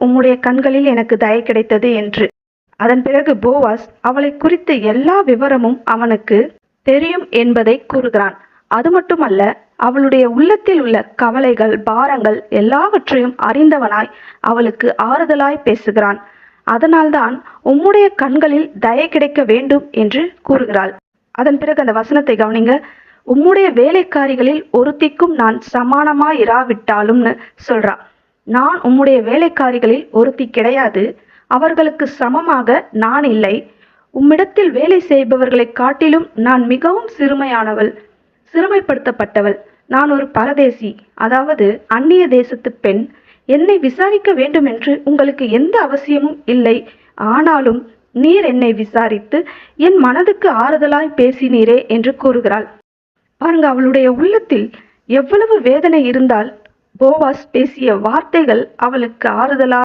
உம்முடைய கண்களில் எனக்கு தயை கிடைத்தது என்று. அதன் பிறகு போவாஸ் அவளை குறித்து எல்லா விவரமும் அவனுக்கு தெரியும் என்பதை கூறுகிறான். அது மட்டுமல்ல, அவளுடைய உள்ளத்தில் உள்ள கவலைகள், பாரங்கள் எல்லாவற்றையும் அறிந்தவனாய் அவளுக்கு ஆறுதலாய் பேசுகிறான். அதனால்தான் உம்முடைய கண்களில் தயை கிடைக்க வேண்டும் என்று கூறுகிறாள். அதன் பிறகு அந்த வசனத்தை கவனிங்க. உம்முடைய வேலைக்காரிகளில் ஒருத்திக்கும் நான் சமானமாயிராவிட்டாலும்னு சொல்றா. நான் உம்முடைய வேலைக்காரிகளில் ஒருத்தி கிடையாது, அவர்களுக்கு சமமாக நான் இல்லை. உம்மிடத்தில் வேலை செய்பவர்களை காட்டிலும் நான் மிகவும் சிறுமையானவள், சிறுமைப்படுத்தப்பட்டவள். நான் ஒரு பரதேசி, அதாவது அந்நிய தேசத்து பெண். என்னை விசாரிக்க வேண்டும் என்று உங்களுக்கு எந்த அவசியமும் இல்லை. ஆனாலும் நீர் என்னை விசாரித்து என் மனதுக்கு ஆறுதலாய் பேசினீரே என்று கூறுகிறாள். பாருங்க, அவளுடைய உள்ளத்தில் எவ்வளவு வேதனை இருந்தால் போவாஸ் பேசிய வார்த்தைகள் அவளுக்கு ஆறுதலா